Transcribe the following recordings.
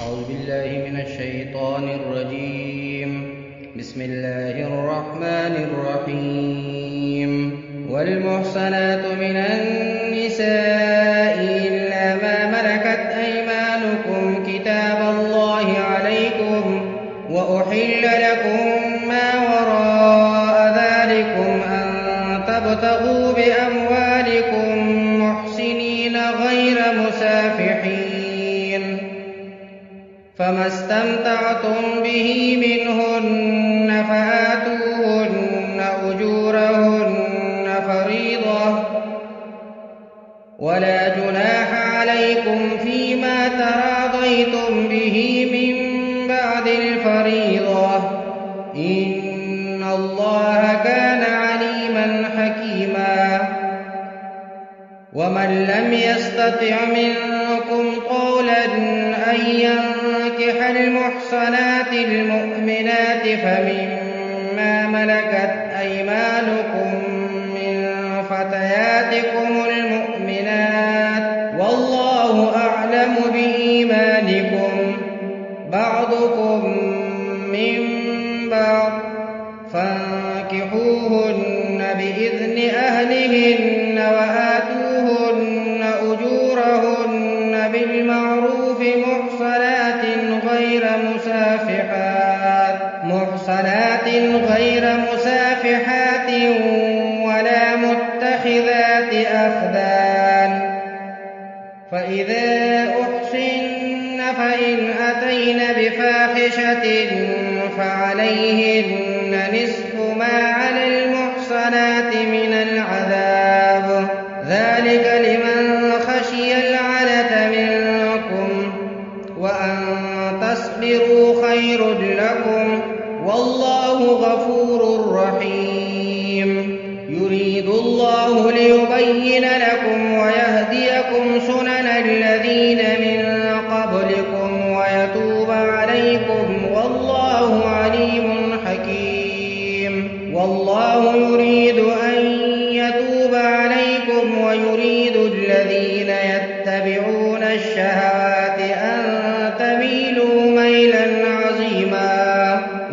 أعوذ بالله من الشيطان الرجيم. بسم الله الرحمن الرحيم. والمحصنات من النساء إلا ما ملكت أيمانكم كتاب الله عليكم، وأحل لكم ما وراء ذلكم أن تبتغوا بأموالكم محسنين غير مسافحين، فما استمتعتم به منهن فآتوهن أجورهن فريضة، ولا جناح عليكم فيما تراضيتم به من بعد الفريضة، إن الله كان عليما حكيما. ومن لم يستطع منكم طولا أن ينكح المحصنات المؤمنات فمما ملكت أيمانكم من فتياتكم المؤمنات، والله أعلم بإيمانكم، بعضكم من بعض، فانكحوهن بإذن أهلهن وآتوهن أجورهن بالمعروف محصنات غير مسافحات ولا متخذات أخدان. فإذا أحصن فإن أتين بفاحشة فعليهن نصف ما على المحصنات من العذاب، ذلك لمن خشي العنة منكم، وأن تصبروا خير لكم، والله غفور رحيم. يريد الله ليبين لكم ويهديكم سنن الذين من قبلكم ويتوب عليكم، والله عليم حكيم. والله يريد أن يتوب عليكم ويريد الذين يتبعون الشهوات أن تميلوا ميلا عظيما.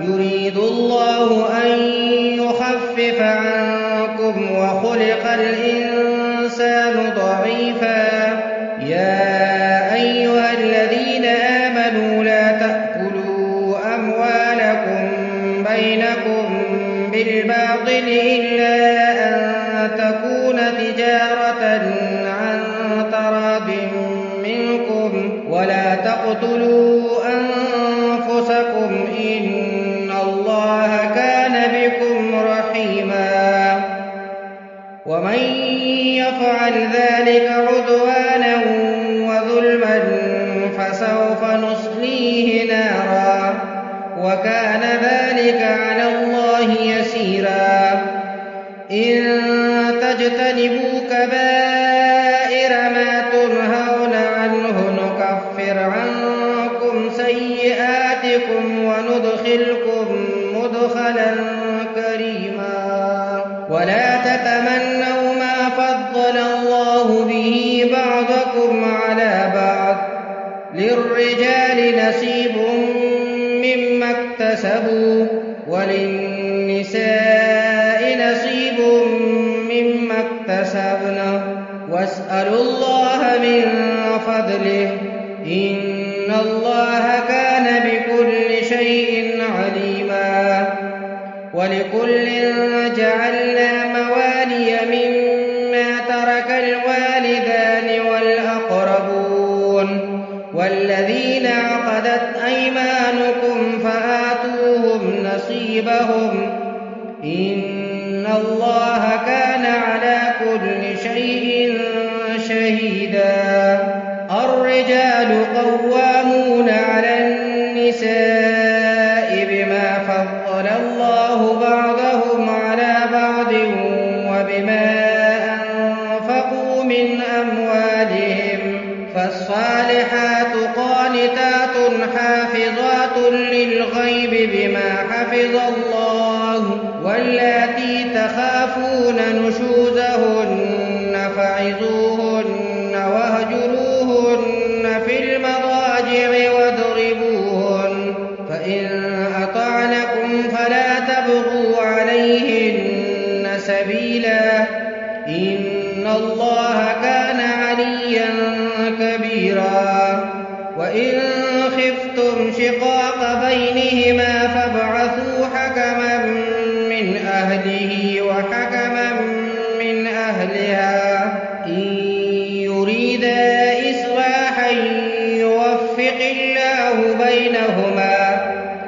يريد الله أن يخفف عنكم وخلق الإنسان ضعيفا. يا أيها الذين آمنوا لا تأكلوا أموالكم بينكم بالباطل إلا أن تكون تجارة عن تراض منكم، ولا تقتلوا أنفسكم، إن الله كان بكم رحيما. ومن يفعل ذلك عدوانا وظلما فسوف نصليه نارا، وكان ذلك على الله يسيرا. إن تجتنبوا كبائر ما تنهون عنه نكفر عنكم سيئاتكم وندخلكم مدخلا كريما. ولا تتمنوا ما فضل الله به بعضكم على بعض، للرجال نصيب مما اكتسبوا وللنساء نصيب مما اكتسبن، واسألوا الله من فضله، إن الله كان بكل شيء عليما. ولكل جعلنا موالي مما ترك الوالدان والأقربون والذين عقدت أيمانكم فآتوهم نصيبهم، إن الله كان على كل شيء شهيدا. الرجال قوامون على النساء بما فضل الله بعضهم على بعض وبما أنفقوا من أموالهم، فالصالحات قانتات حافظات للغيب بما حفظ الله، واللاتي تخافون نشوزهن فعظوهن واهجروهن في المضاجع المضاجع واضربوهن، فإن أطعنكم فلا تبغوا عليهن سبيلا، إن الله كان عليا كبيرا. وإن خفتم شقاق بينهما فابعثوا حكما من أهله وحكما من أهلها، إن يريدا إصلاحا يوفق الله بينهما،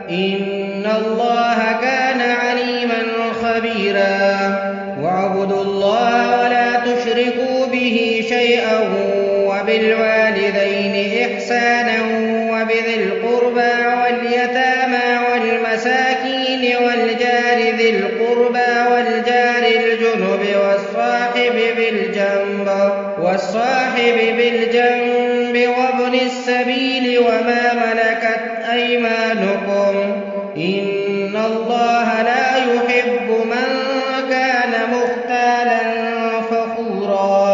إن الله كان عليما خبيرا. واعبدوا الله ولا تشركوا به شيئا، وبالوالدين إحسانا، وبذي القربى واليتامى والمساكين والجار ذي القربى والجار الجنب والصاحب بالجنب وابن السبيل وما ملكت أيمانكم، إن الله لا يحب من كان مختالا فخورا.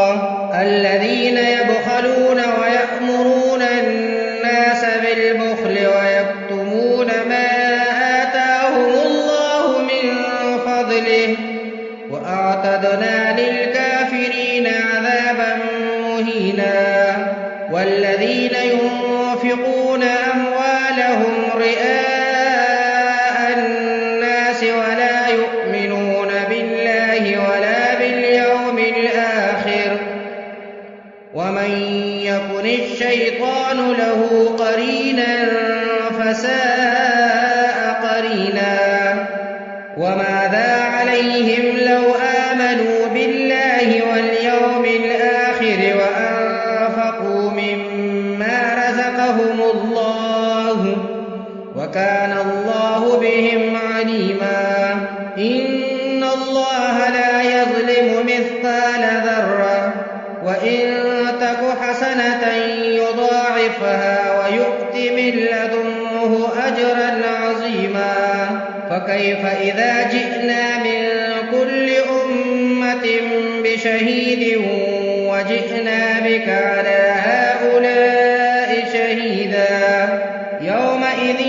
الذين يبخلون ويأمرون الناس بالبخل ويكتمون ما آتاهم الله من فضله، وأعتدنا للكافرين عذابا مهينا. والذين ينفقون أموالهم رئاء الناس ولا يؤمنون بالله ولا باليوم الآخر، ومن يكن الشيطان له قرينا فساء قرينا. وماذا عليهم لو آمنوا بالله واليوم الآخر وأنفقوا مما رزقهم الله، وكان الله بهم عليما. إن الله لا يظلم مثقال ذرة، وإن تك حسنة يضاعفها ويؤت من لدنه أجرا عظيما. فكيف إذا جئنا من كل أمة بشهيد وجئنا بك على هؤلاء شهيدا، يومئذ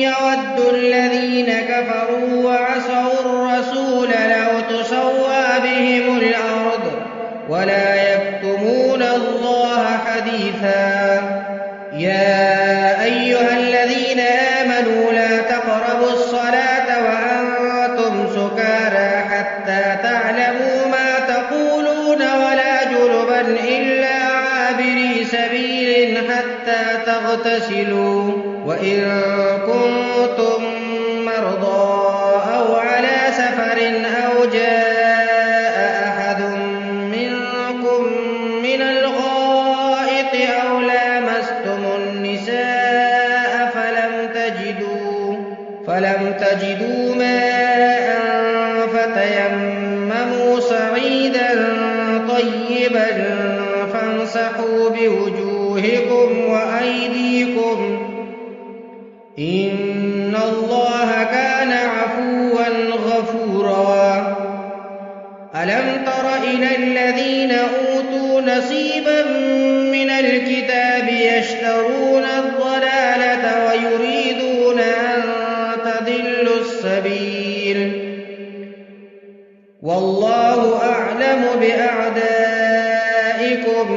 يود الذين كفروا وعصوا الرسول لو تسوى بهم الأرض ولا يكتمون الله حديثا. يا أيها الذين آمنوا لا تقربوا الصلاة وأنتم سكارى حتى تعلموا ما تقولون ولا جنبا إلا عابري سبيل حتى تغتسلوا، وإن كنتم مرضى أو على سفر أو جاء أحد منكم من الغائط أو لامستم النساء فلم تجدوا ماء فتيمموا صعيدا طيبا فامسحوا بوجوهكم وأيديكم، إن الله كان عفوا غفورا. ألم تر إلى الذين أوتوا نصيبا من الكتاب يشترون الضلالة ويريدون أن تضلوا السبيل، والله أعلم بأعدائكم،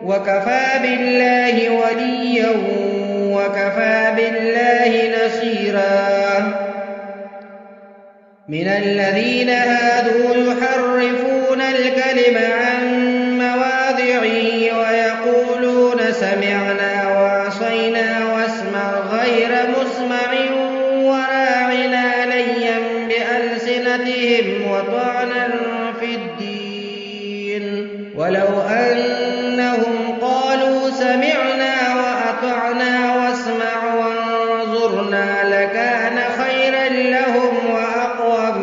وكفى بالله وليا وكفى بالله نصيرا. من الذين هادوا يحرفون الكلم عن مواضعه ويقولون سمعنا وعصينا واسمع غير مسمع وراعنا ليا بألسنتهم وطعنا في الدين، ولو أنهم قالوا سمعنا وأطعنا واسمع وانظرنا لكان خيرا لهم وأقوم،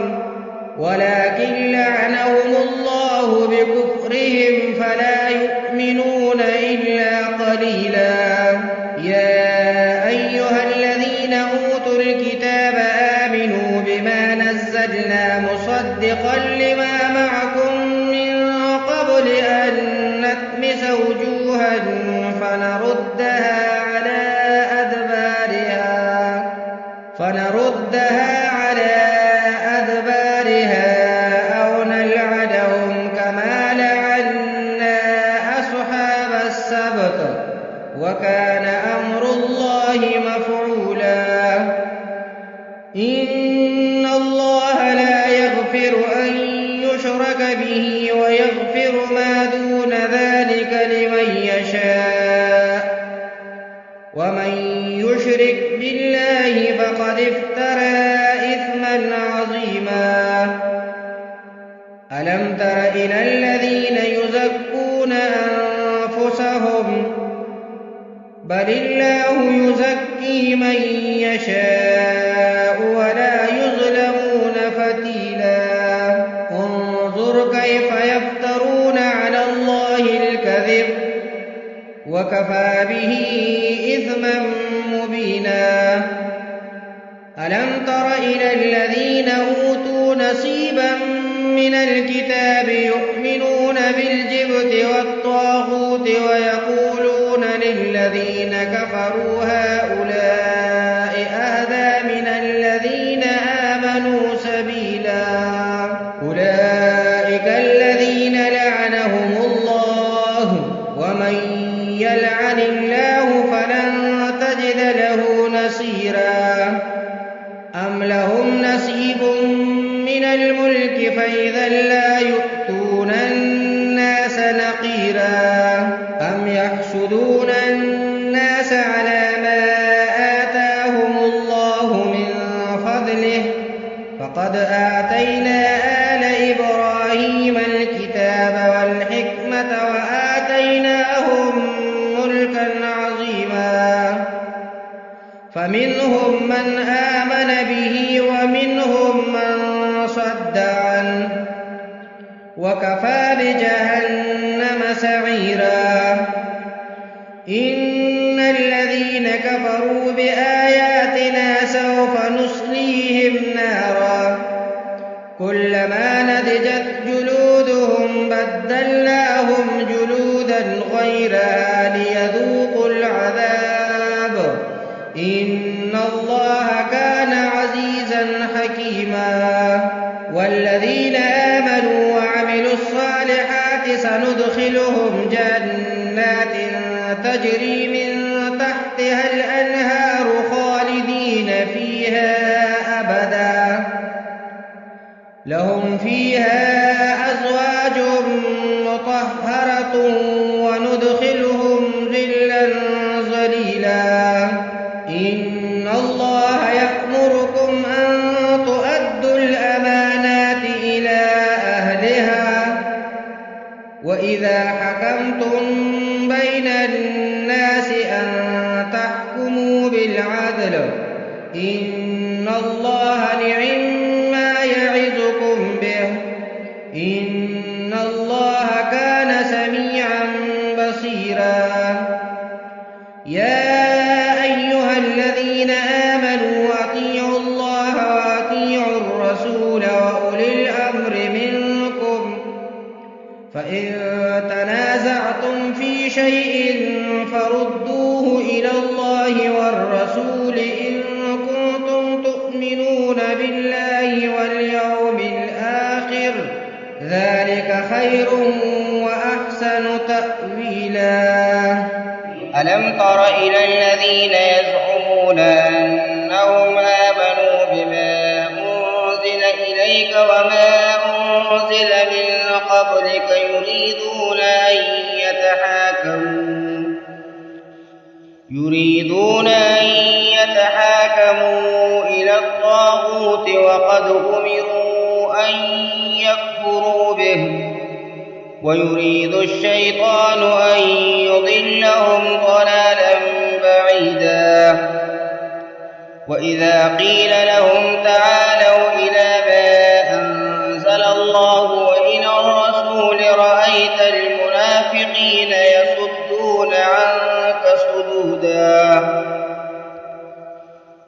ولكن لعنهم الله بكفرهم فلا يؤمنون إلا قليلا. يا أيها الذين أوتوا الكتاب آمنوا بما نزلنا مصدقا لما معكم من قبل أن نطمس وجوها فنردها على رحمته ويغفر ما دون ذلك لمن يشاء ومن يشرك بالله فقد افترى إثما عظيما ألم تر إلى الذين يزكون أنفسهم بل الله يزكي من يشاء ولا يظلمون فتيلا انظر كيف يفترون على الله الكذب وكفى به إثما مبينا ألم تر إلى الذين أوتوا نصيبا من الكتاب يؤمنون بالجبت والطاغوت ويقولون للذين كفروا هؤلاء أهدى من الذين آمنوا سبيلا أولئك الذين لعنهم الله ومن يلعن الله فلن تجد له نصيرا أم لهم نصيب من الملك فإذا لا يؤتون الناس نقيرا أم يحسدون الناس على ما آتاهم الله من فضله فقد آتينا آل إبراهيم الكتاب والحكمة وآتيناهم ملكا عظيما فمنهم من آمن به ومنهم من صد عنه وكفى بجهنم سعيرا إن الذين كفروا بآياتنا سوف نصليهم نارا كلما نضجت جلودهم بدلناهم جلودا غيرها ليذوقوا العذاب إن الله كان عزيزا حكيما والذين آمنوا وعملوا الصالحات سندخلهم جنات تجري من تحتها الأنهار خالدين فيها أبدا لهم فيها أزواج مطهرة وندخلهم ظلا ظليلا إن الله يأمركم أن تؤدوا الأمانات إلى أهلها وإذا حكمتم بين الناس أن تحكموا بالعدل إن الله نعم ما يعظكم به إن الله كان سميعا بصيرا يا أيها الذين آمنوا أطيعوا الله وأطيعوا الرسول وأولي الأمر منكم فإن تنازعتم في شيء فردوه إلى الله والرسول إن كنتم تؤمنون بالله واليوم الآخر ذلك خير وأحسن تأويلا ألم تر إلى الذين يزعمون أنهم آمنوا بما أنزل إليك وما أنزل من قبلك يريدون أن يتحاكموا إلى الطاغوت وقد أمروا أن يكفروا به ويريد الشيطان أن يضلهم ضلالا بعيدا وإذا قيل لهم تعالوا إلى ما أنزل الله وإلى الرسول رأيت المنافقين يصدون عنك صدودا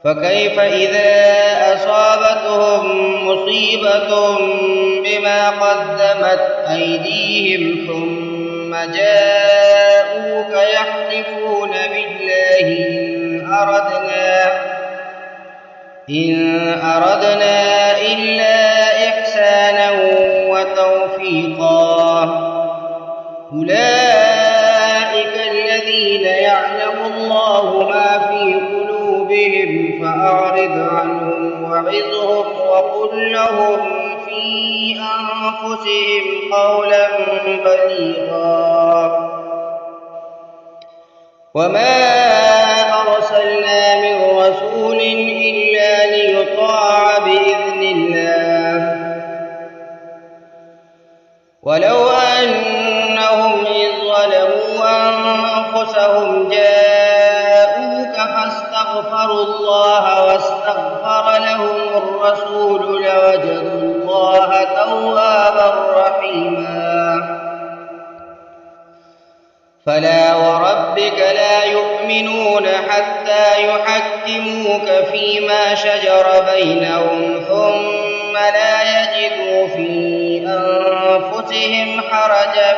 فكيف إذا أصابتهم مصيبة بما قدمت أيديهم ثم جاءوك يحلفون بالله إن أردنا إلا إحسانا وتوفيقا أولئك الذين يعلم الله ما في قلوبهم فأعرض عنهم وعظهم وقل لهم في في أنفسهم قولا بليغا وما أرسلنا من رسول إلا ليطاع بإذن الله ولو أنهم إذ ظلموا أنفسهم جاءوك فاستغفروا الله واستغفر لهم الرسول لوجدوا الله توابا رحيما فلا وربك لا يؤمنون حتى يحكموك فيما شجر بينهم ثم لا يجدوا في أنفسهم حرجا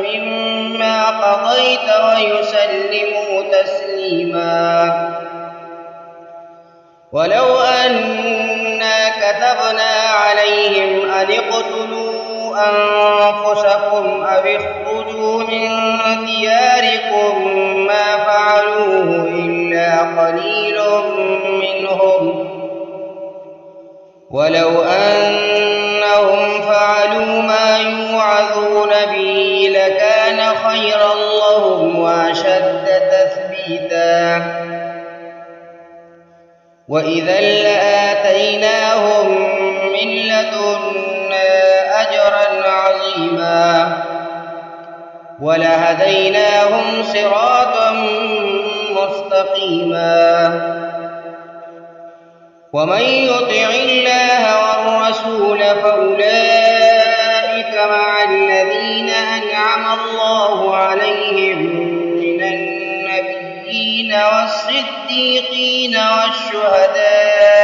مما قضيت ويسلموا تسليما ولو أنا كتبنا عليهم أن اقتلوا أنفسكم أو اخرجوا من دياركم ما فعلوه إلا قليل منهم ولو أنهم فعلوا ما يوعظون به لكان خيرا لهم وأشد تثبيتا وإذا لآتيناهم من لدنا أجرا عظيما ولهديناهم صراطا مستقيما ومن يطع الله والرسول فأولئك مع الذين أنعم الله عليهم من النبيين والصديقين والشهداء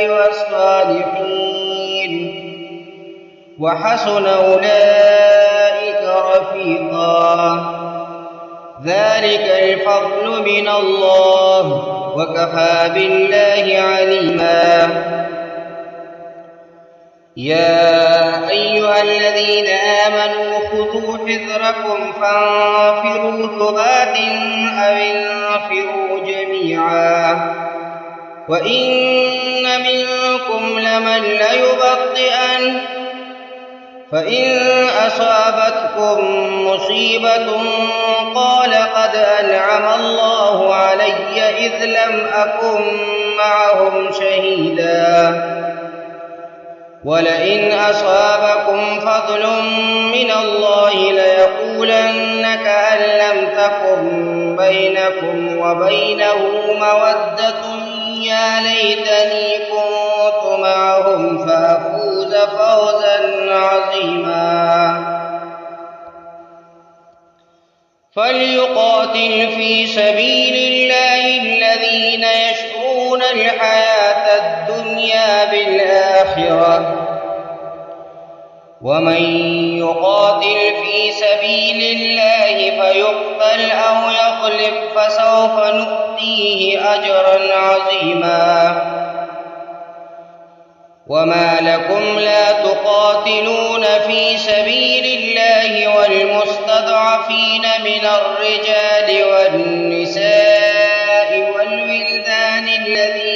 والصالحين وحسن أولئك رفيقا ذلك الفضل من الله وكفى بالله عليما يا أيها الذين آمنوا خذوا حذركم فانفروا ثبات أو انفروا جميعا وإن منكم لمن ليبطئن فإن أصابتكم مصيبة قال قد أنعم الله علي إذ لم أكن معهم شهيدا ولئن أصابكم فضل من الله ليقولن كأن لم تكن بينكم وبينه مودة يا ليتني كنت معهم فأفوز فوزا عظيما فليقاتل في سبيل الله الذين يشرون الحياة الدنيا بالآخرة ومن يقاتل في سبيل الله فيقتل أو يغلب فسوف نؤتيه أجرا عظيما وما لكم لا تقاتلون في سبيل الله والمستضعفين من الرجال والنساء والولدان الذين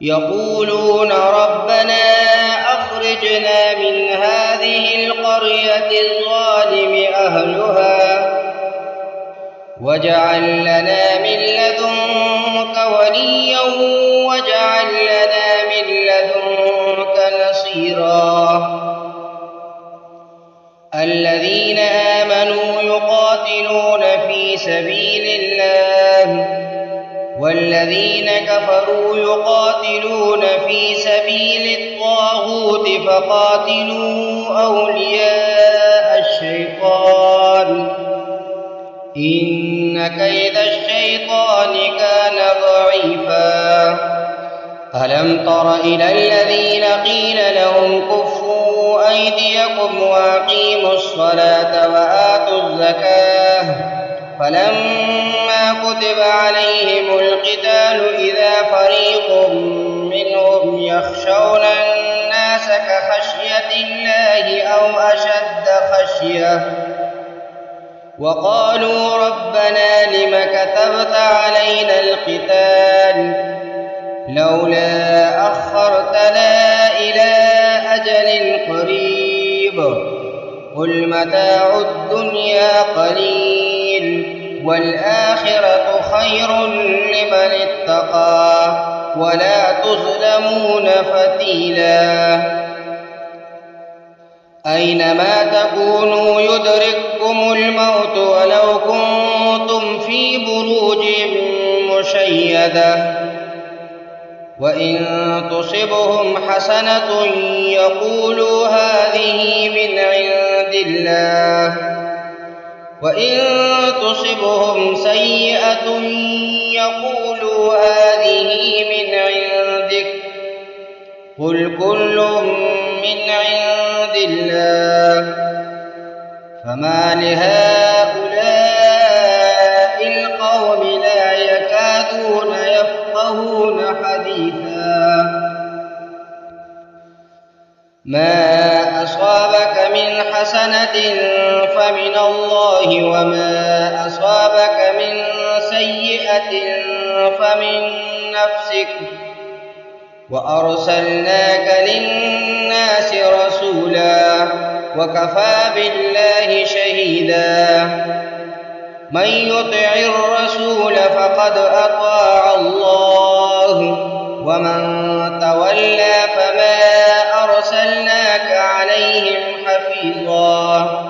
يقولون ربنا أخرجنا من هذه القرية الظالم أهلها واجعل لنا من لدنك وليا واجعل لنا من لدنك نصيرا الذين آمنوا يقاتلون في سبيل الله والذين كفروا يقاتلون في سبيل الطاغوت فقاتلوا أولياء الشيطان إن كيد الشيطان كان ضعيفا ألم تر إلى الذين قيل لهم كفوا أيديكم وأقيموا الصلاة وآتوا الزكاة فلما كتب عليهم القتال إذا فريق منهم يخشون الناس كخشية الله أو أشد خشية وقالوا ربنا لم كتبت علينا القتال لولا أخرتنا إلى أجل قريب قل متاع الدنيا قليل والآخرة خير لمن اتقى ولا تظلمون فتيلا أينما تكونوا يدرككم الموت ولو كنتم في بروج مشيدة وإن تصبهم حسنة يقولوا هذه من عند الله وإن تصبهم سيئة يقولوا هذه من عندك قل كل من عند الله فما لهؤلاء القوم لا يكادون يفقهون حديثا ما أصابك من حسنة فمن الله وما أصابك من سيئة فمن نفسك وأرسلناك للناس رسولا وكفى بالله شهيدا من يطع الرسول فقد أطاع الله ومن تولى فما أرسلناك عليهم حفيظا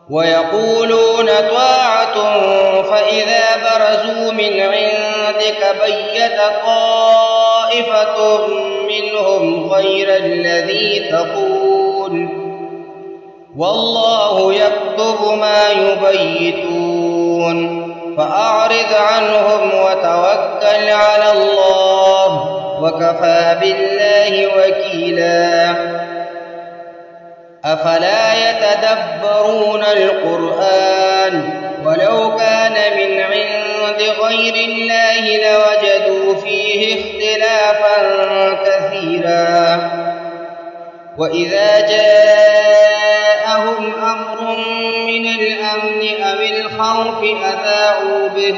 ويقولون طاعة فإذا برزوا من عندك بيت طائفة منهم غير الذي تقول والله يكتب ما يبيتون فأعرض عنهم وتوكل على الله وكفى بالله وكيلا أفلا يتدبرون القرآن ولو كان من عند غير الله لوجدوا فيه اختلافا كثيرا وإذا جاءهم أمر من الأمن أو الخوف أذاعوا به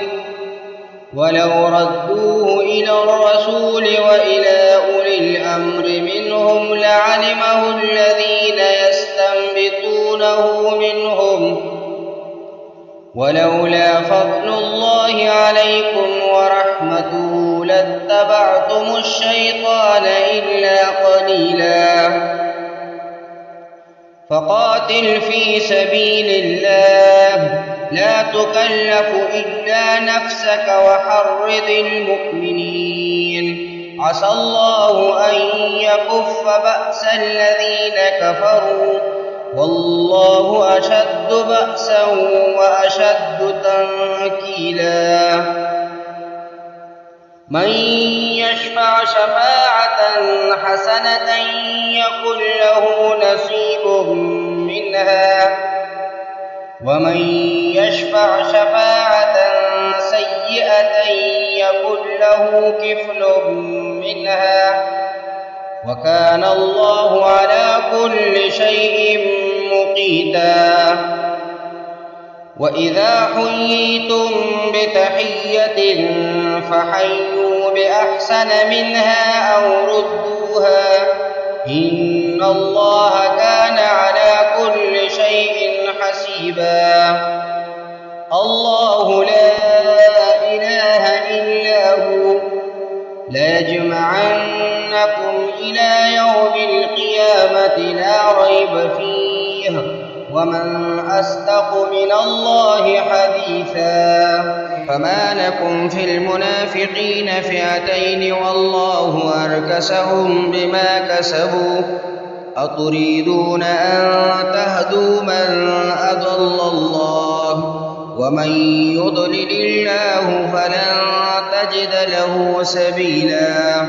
ولو ردوه إلى الرسول وإلى أولي الأمر منهم لعلمه الذين يستنبطونه منهم ولولا فضل الله عليكم ورحمته لاتبعتم الشيطان إلا قليلا فقاتل في سبيل الله لا تكلف إلا نفسك وحرض المؤمنين عسى الله أن يكف بأس الذين كفروا والله أشد بأسا وأشد تنكيلا من يشفع شفاعة حسنة يكن له نصيب منها ومن يشفع شفاعة سيئة يكن له كفل منها وكان الله على كل شيء مقيتا وإذا حييتم بتحية فحيوا بأحسن منها أو ردوها إن الله كان على كل شيء حسيبا الله لا إله إلا هو ليجمعنكم إلى يوم القيامة لا ريب فيه ومن أصدق من الله حديثا فما لكم في المنافقين فئتين والله أركسهم بما كسبوا أتريدون أن تهدوا من أضل الله ومن يضلل الله فلن تجد له سبيلا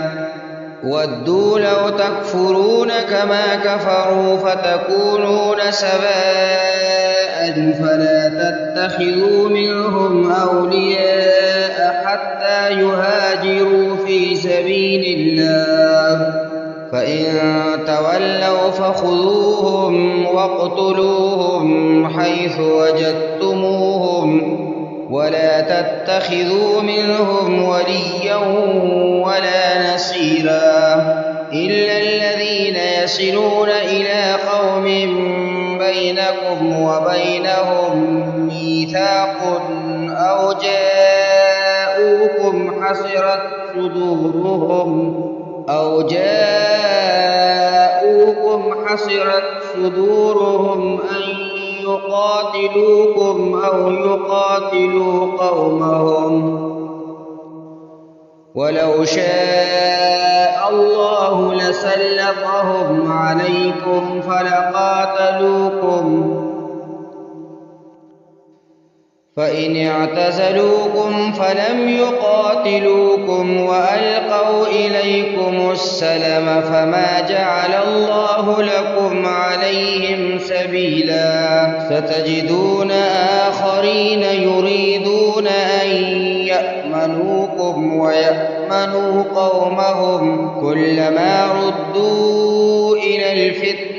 ودوا لو تكفرون كما كفروا فتكونون سواء فلا تتخذوا منهم أولياء حتى يهاجروا في سبيل الله فإن تولوا فخذوهم واقتلوهم حيث وجدتموهم ولا تتخذوا منهم وليا ولا نصيرا إلا الذين يصلون إلى قوم بينكم وبينهم ميثاق أو جاءوكم حصرت صدورهم أن يقاتلوكم أو يقاتلوا قومهم ولو شاء الله لسلطهم عليكم فلقاتلوكم فإن اعتزلوكم فلم يقاتلوكم وألقوا إليكم السلم فما جعل الله لكم عليهم سبيلا ستجدون آخرين يريدون أن يأمنوكم ويأمنوا قومهم كلما ردوا إلى الفتنة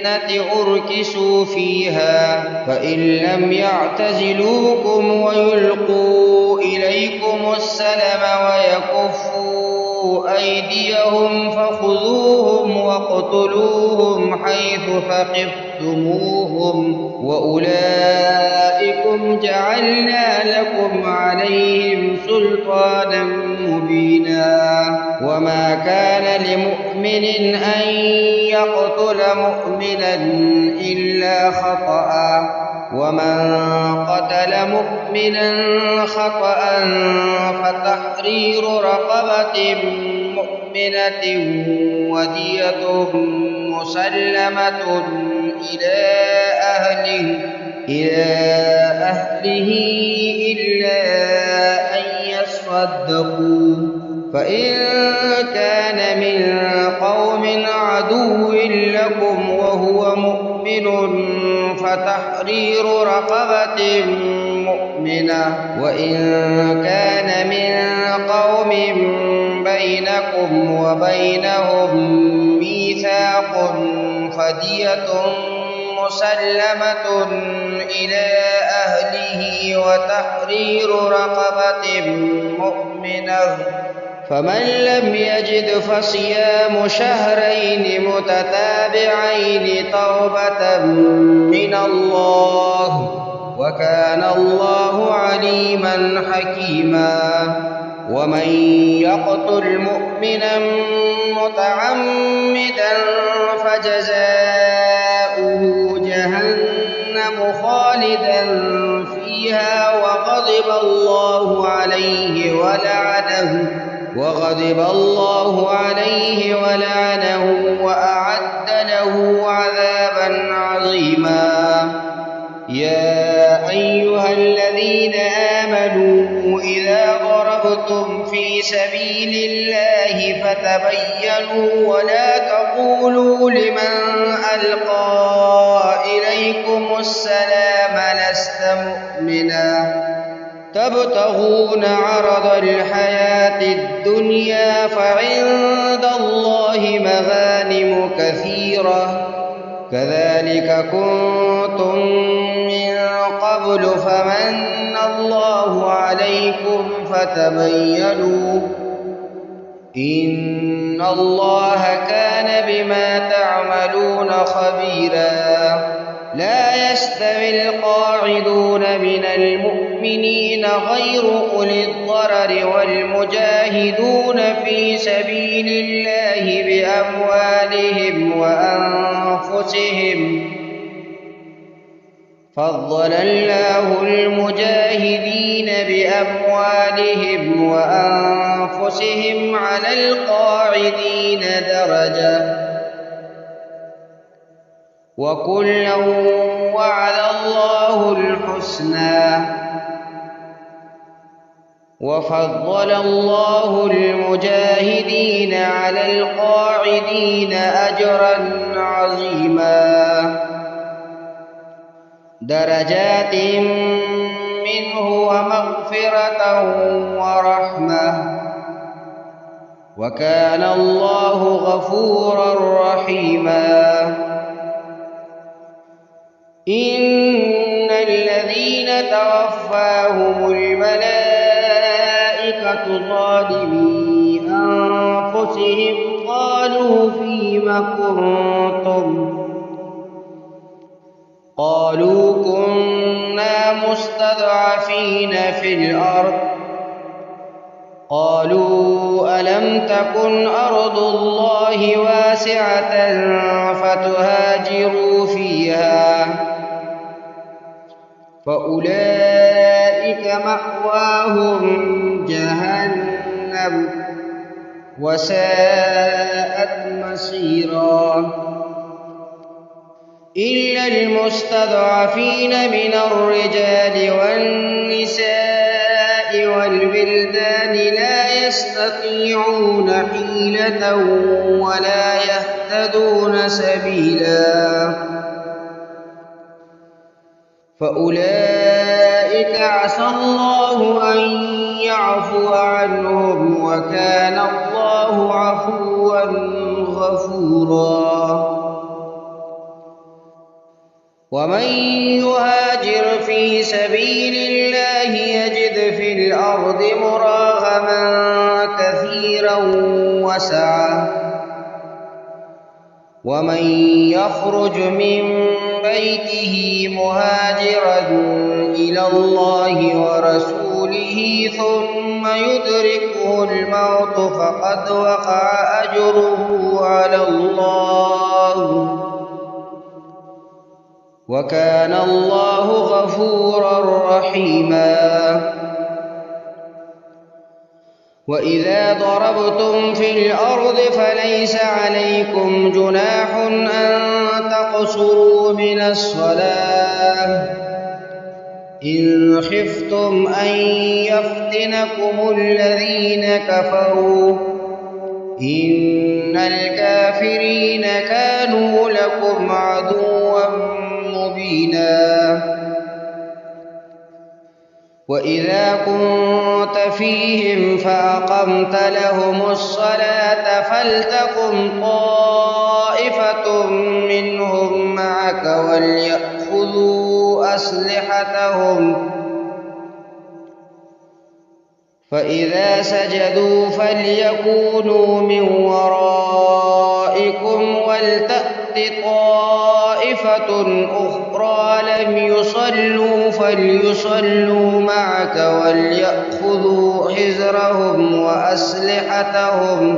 أركسوا فيها فإن لم يعتزلوكم ويلقوا إليكم السلم ويكفوا أيديهم فخذوهم واقتلوهم حيث ثقفتموهم وأولئكم جعلنا لكم عليهم سلطانا مبينا وما كان لمؤمن أن يقتل مؤمنا إلا خطأ ومن قتل مؤمنا خطأ فتحرير رقبة مؤمنة ودية مسلمة إلى أهله إلا أن يصدقوا فإن كان من قوم عدو لكم وهو مؤمن فتحرير رقبة مؤمنة وإن كان من قوم بينكم وبينهم ميثاق فدية مسلمة إلى أهله وتحرير رقبة مؤمنة فمن لم يجد فصيام شهرين متتابعين توبة من الله وكان الله عليما حكيما ومن يقتل مؤمنا متعمدا فجزاؤه جهنم خالدا فيها وغضب الله عليه ولعنه وأعد له عذابا عظيما يا أيها الذين آمنوا إذا ضربتم في سبيل الله فتبينوا ولا تقولوا لمن ألقى إليكم السلام لست مؤمنا تبتغون عرض الحياة الدنيا فعند الله مغانم كثيرة كذلك كنتم من قبل فمن الله عليكم فتبينوا إن الله كان بما تعملون خبيرا لا يستوي القاعدون من المؤمنين غير أولي الضرر والمجاهدون في سبيل الله بأموالهم وأنفسهم فضل الله المجاهدين بأموالهم وأنفسهم على القاعدين درجة وكلا وعد الله الحسنى وفضل الله المجاهدين على القاعدين أجرا عظيما درجات منه ومغفرة ورحمة وكان الله غفورا رحيما إن الذين توفاهم الملائكة ظالمي أنفسهم قالوا فيم كنتم قالوا كنا مستضعفين في الأرض قالوا ألم تكن أرض الله واسعة فتهاجروا فيها فأولئك مأواهم جهنم وساءت مصيرا إلا المستضعفين من الرجال والنساء والولدان لا يستطيعون حيلة ولا يهتدون سبيلا فأولئك عسى الله أن يعفو عنهم وكان الله عفوا غفورا ومن يهاجر في سبيل الله يجد في الأرض مراغما كثيرا وسعة ومن يخرج من بيته مهاجرا إلى الله ورسوله ثم يدركه الموت فقد وقع أجره على الله وكان الله غفورا رحيما وإذا ضربتم في الأرض فليس عليكم جناح أن تقصروا من الصلاة إن خفتم أن يفتنكم الذين كفروا إن الكافرين كانوا لكم عدوا مبينا وإذا كنت فيهم فأقمت لهم الصلاة فلتقم طائفة منهم معك وليأخذوا أسلحتهم فإذا سجدوا فليكونوا من ورائكم ولتأت طائفة أخرى لم يصلوا فليصلوا معك وليأخذوا حذرهم وأسلحتهم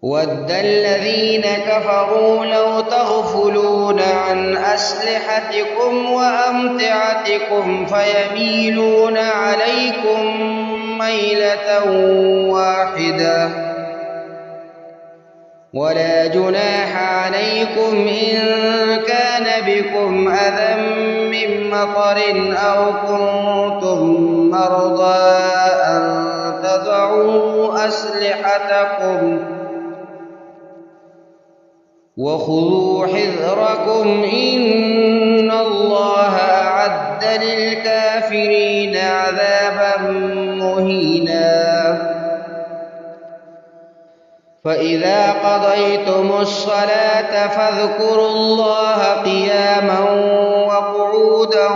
ود الذين كفروا لو تغفلون عن أسلحتكم وأمتعتكم فيميلون عليكم ميلة واحدة ولا جناح عليكم إن كان بكم أذى من مطر أو كنتم مرضى أن تضعوا أسلحتكم وخذوا حذركم إن الله أعد للكافرين عذابا مهينا فإذا قضيتم الصلاة فاذكروا الله قياما وقعودا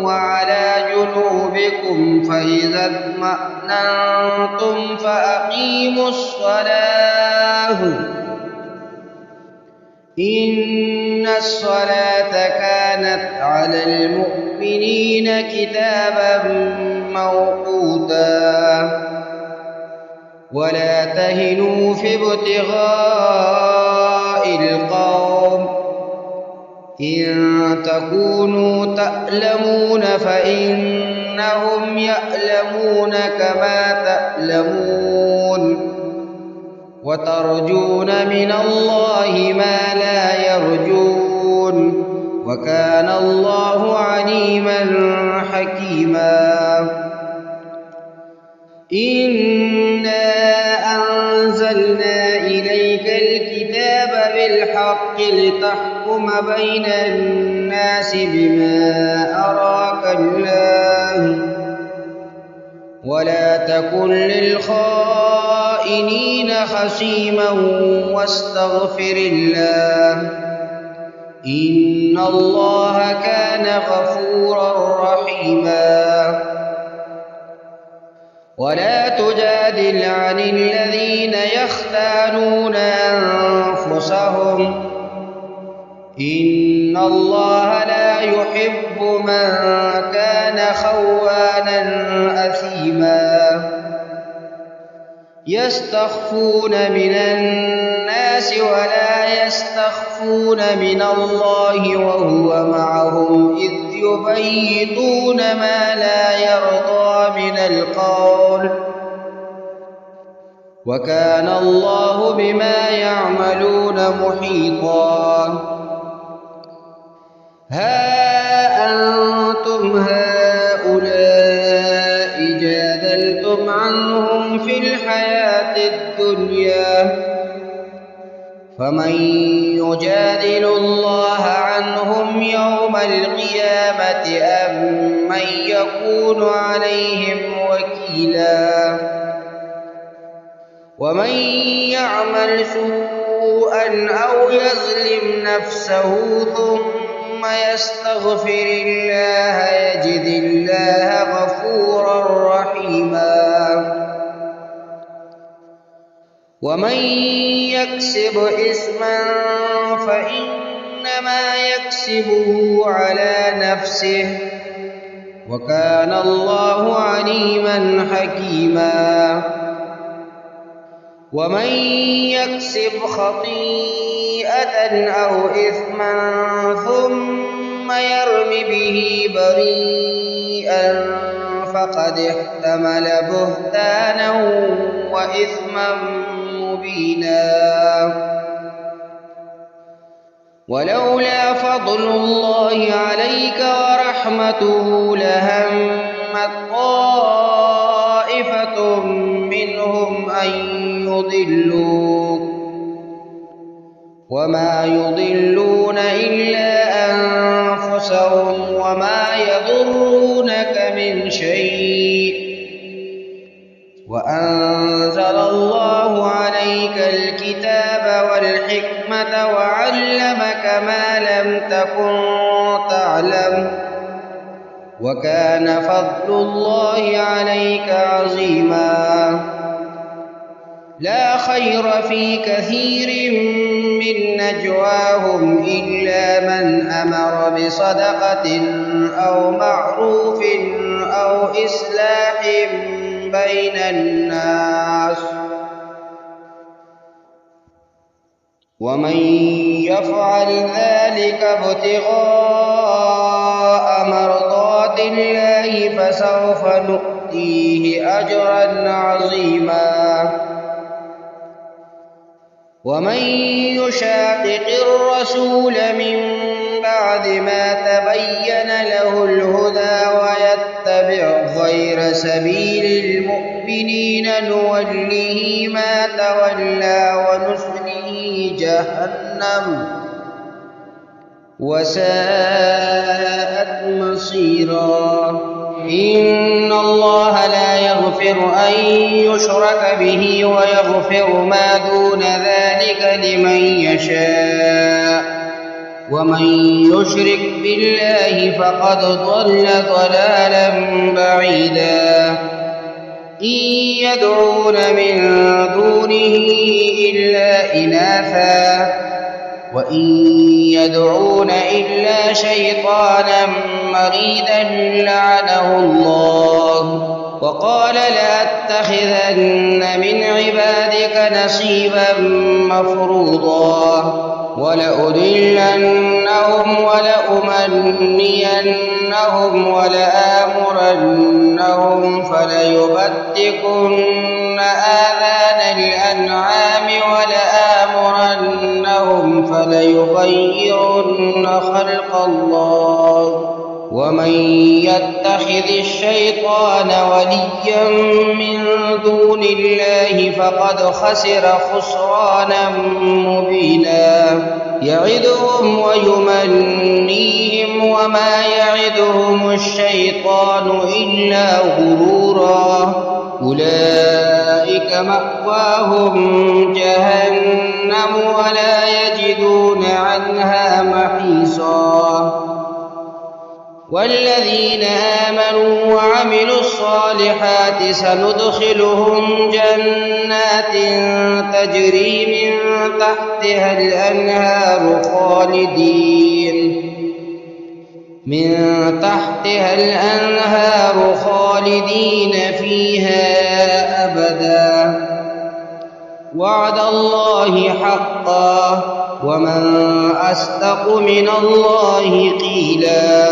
وعلى جنوبكم فإذا اطمأننتم فأقيموا الصلاة إن الصلاة كانت على المؤمنين كتابا موقوتا ولا تهنوا في ابتغاء القوم إن تكونوا تألمون فإنهم يألمون كما تألمون وترجون من الله ما لا يرجون وكان الله عليما حكيما إنا أنزلنا إليك الكتاب بالحق لتحكم بين الناس بما أراك الله ولا تكن للخائنين خصيما واستغفر الله إن الله كان غفورا رحيما. ولا تجادل عن الذين يختانون أنفسهم إن الله لا يحب من كان خوانا أثيما. يستخفون من الناس ولا يستخفون من الله وهو معهم إذ يبيتون ما لا يرضى من القول وكان الله بما يعملون محيطا. ها أنتم هؤلاء جادلتم عنهم في الحياة الدنيا فمن يجادل الله عنهم يوم القيامة أم من يكون عليهم وكيلا. ومن يعمل سوءا أو يظلم نفسه ثم يستغفر الله يجد الله غفورا رحيما. ومن يكسب إثما فإنما يكسبه على نفسه وكان الله عليما حكيما. ومن يكسب خطيئة أو إثما ثم يرم به بريئا فقد احتمل بهتانا وإثما مبينا. ولولا فضل الله عليك ورحمته لهمت طائفة منهم أن يضلوك وما يضلون إلا أنفسهم وما يضرونك من شيء وأنزل الله عليك الكتاب والحكمة وعلمك ما لم تكن تعلم وكان فضل الله عليك عظيما. لا خير في كثير من نجواهم إلا من أمر بصدقة أو معروف أو إصلاح بين الناس ومن يفعل ذلك ابتغاء مرضات الله فسوف نؤتيه أجرا عظيما. ومن يشاقق الرسول من بعد ما تبين له الهدى ويتبع غير سبيل المؤمنين نوله ما تولى ونصله جهنم وساءت مصيرا. إن الله لا يغفر أن يشرك به ويغفر ما دون ذلك لمن يشاء ومن يشرك بالله فقد ضل ضلالا بعيدا. إن يدعون من دونه إلا إناثا وإن يدعون إلا شيطانا مريدا لعنه الله وقال لأتخذن من عبادك نصيبا مفروضا ولأضلنهم ولأمنينهم ولآمرنهم فليبتكن آذان الأنعام ولآمرنهم فليغيرن خلق الله ومن يتخذ الشيطان وليا من دون الله فقد خسر خسرانا مبينا. يعدهم ويمنيهم وما يعدهم الشيطان إلا غرورا أولئك مأواهم جهنم ولا يجدون عنها محيصا والذين آمنوا وعملوا الصالحات سندخلهم جنات تجري من تحتها الأنهار خالدين فيها أبدا وعد الله حقا ومن أصدق من الله قيلا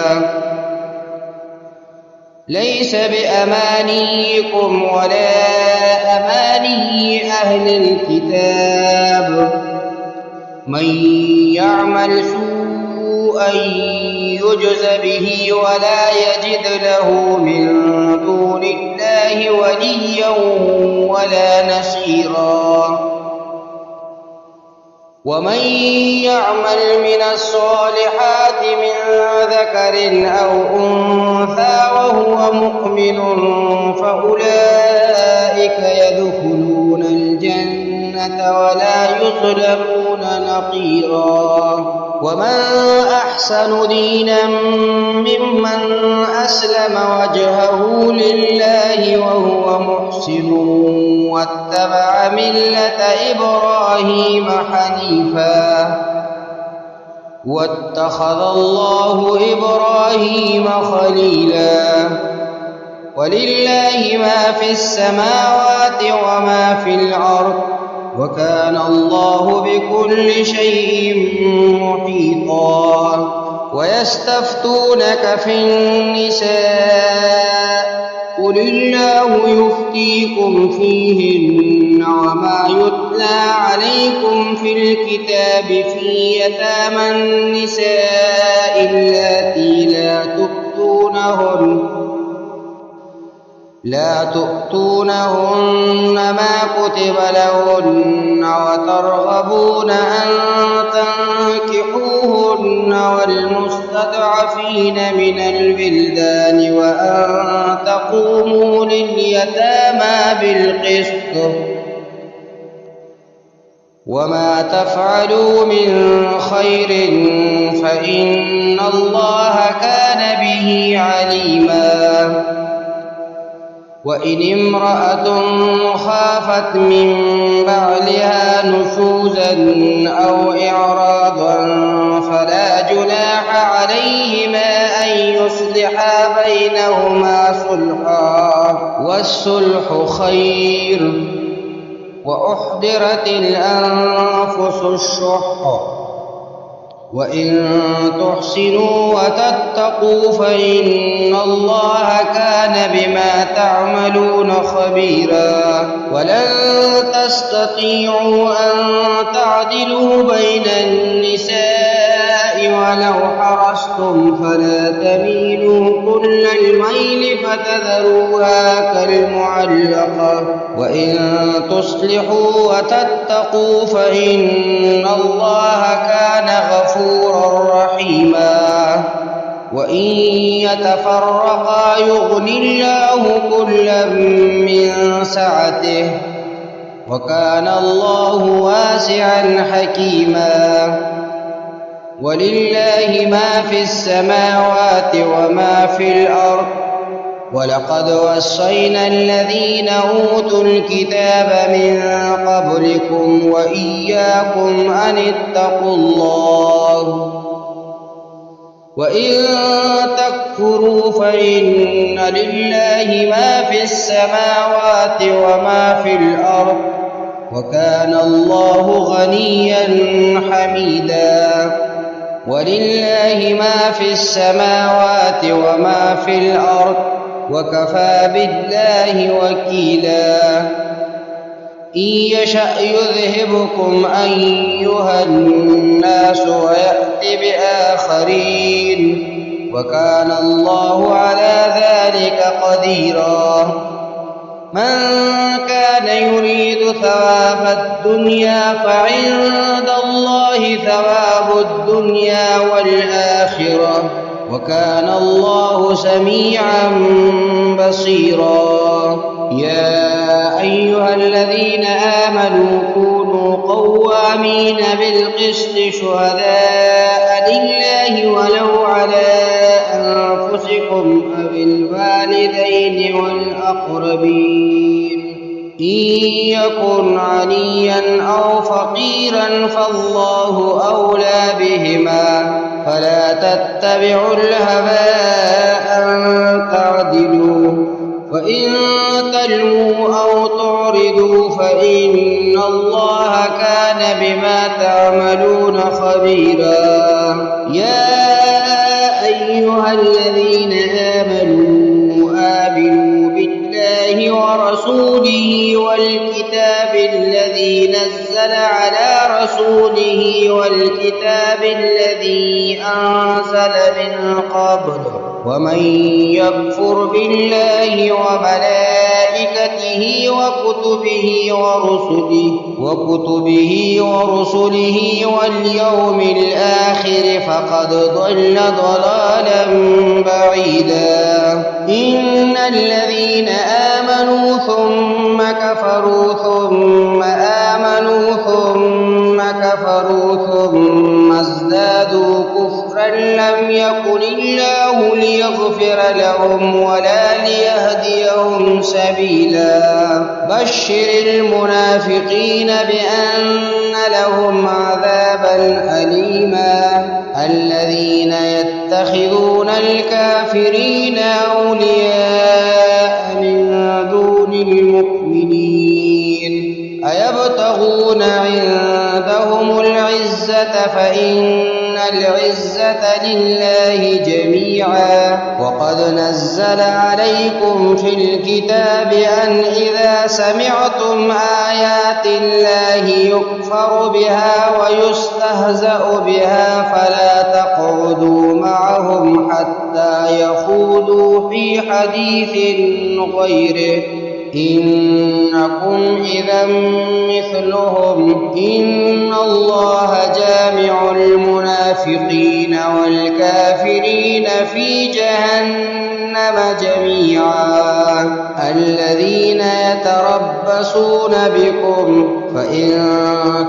ليس بأمانيكم ولا أماني أهل الكتاب من يعمل سوءا يجز به ولا يجد له من دون الله وليا ولا نصيرا ومن يعمل من الصالحات من ذكر أو أنثى وهو مؤمن فأولئك يدخلون الجنة ولا يظلمون نقيرا ومن أحسن دينا ممن أسلم وجهه لله وهو محسن واتبع ملة إبراهيم حنيفا واتخذ الله إبراهيم خليلا ولله ما في السماوات وما في الأرض وكان الله بكل شيء محيطا ويستفتونك في النساء قل الله يفتيكم فيهن وما يتلى عليكم في الكتاب في يتامى النساء اللاتي لا تؤتونهن ما كتب لهن وترغبون أن تنكحوهن والمستضعفين من البلدان وأن تقوموا لليتامى بالقسط وما تفعلوا من خير فإن الله كان به عليما وإن امرأة خافت من بعلها نشوزا أو إعراضا فلا جناح عليهما أن يصلحا بينهما صلحا والصلح خير وأحضرت الأنفس الشح وإن تحسنوا وتتقوا فإن الله كان بما تعملون خبيرا ولن تستطيعوا أن تعدلوا بين النساء ولو حرصتم فلا تميلوا كل الميل فتذروها كالمعلقة وإن تصلحوا وتتقوا فإن الله كان غفورا رحيما وإن يتفرقا يغن الله كلا من سعته وكان الله واسعا حكيما ولله ما في السماوات وما في الأرض ولقد وصينا الذين أوتوا الكتاب من قبلكم وإياكم أن اتقوا الله وإن تكفروا فإن لله ما في السماوات وما في الأرض وكان الله غنيا حميدا ولله ما في السماوات وما في الأرض وكفى بالله وكيلا إن يشأ يذهبكم أيها الناس ويأت بآخرين وكان الله على ذلك قديرا من كان يريد ثواب الدنيا فعند الله ثواب الدنيا والآخرة وكان الله سميعا بصيرا. يا أيها الذين آمنوا كونوا قوامين بالقسط شهداء لله ولو على أنفسكم أو الوالدين والأقربين إن يكن غنيا أو فقيرا فالله أولى بهما فلا تتبعوا الهوى أن تعدلوا وإن تلووا أو تعرضوا فإن الله كان بما تعملون خبيرا. يا أيها الذين آمنوا بالله ورسوله والكتاب الذي نزل على رسوله والكتاب الذي أنزل من قبل ومن يكفر بالله وملائكته وكتبه ورسله واليوم الآخر فقد ضل ضلالا بعيدا. إن الذين آمنوا ثم كفروا ثم آمنوا ثم كفروا ثم ازدادوا كفرا لم يكن الله ليغفر لهم ولا ليهديهم سبيلا. بشر المنافقين بأن لهم عذابا أليما. الذين يتخذون الكافرين أولياء من دون المؤمنين أيبتغون عندهم العزة فإن العزة لله جميعا. وقد نزل عليكم في الكتاب أن إذا سمعتم آيات الله يكفر بها ويستهزأ بها فلا تقعدوا معهم حتى يخوضوا في حديث غيره إنكم إذا مثلهم إن الله جامع المنافقين والكافرين في جهنم جميعا. الذين يتربصون بكم فإن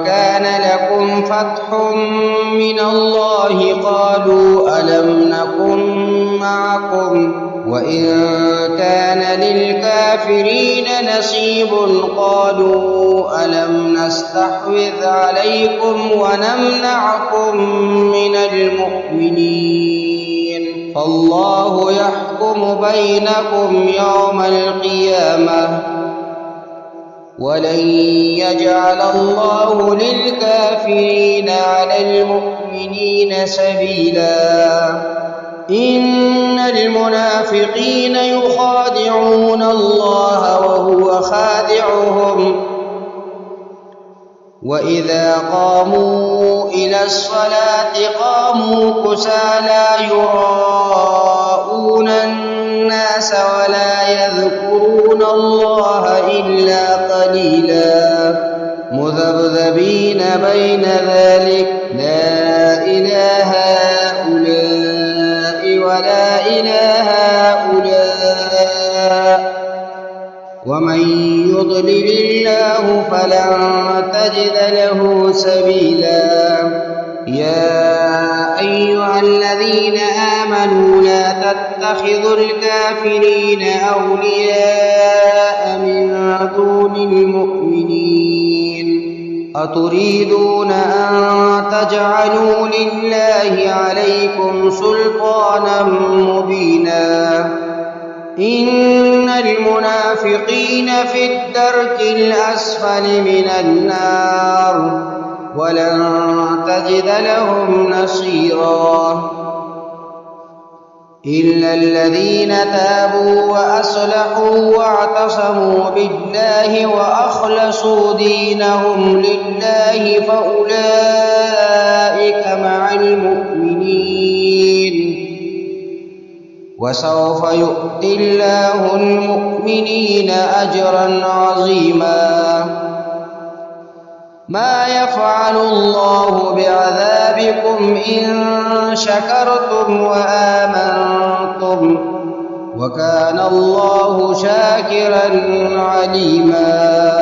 كان لكم فتح من الله قالوا ألم نكن معكم وإن كان للكافرين نصيب قالوا ألم نستحوذ عليكم ونمنعكم من المؤمنين فالله يحكم بينكم يوم القيامة ولن يجعل الله للكافرين على المؤمنين سبيلا. إن المنافقين يخادعون الله وهو خادعهم وإذا قاموا إلى الصلاة قاموا كسالى يراءون الناس ولا يذكرون الله إلا قليلا مذبذبين بين ذلك لا إله هؤلاء ولا إله هؤلاء ومن يضلل الله فلن تجد له سبيلا. يا أيها الذين آمنوا لا تتخذوا الكافرين أولياء من دون المؤمنين أتريدون أن تجعلوا لله عليكم سلطانا مبينا. إن المنافقين في الدرك الأسفل من النار ولن تجد لهم نصيرا إلا الذين تابوا وأصلحوا واعتصموا بالله وأخلصوا دينهم لله فأولئك مع المؤمنين وسوف يؤتي الله المؤمنين أجرا عظيما. ما يفعل الله بعذابكم إن شكرتم وآمنتم وكان الله شاكرا عليما.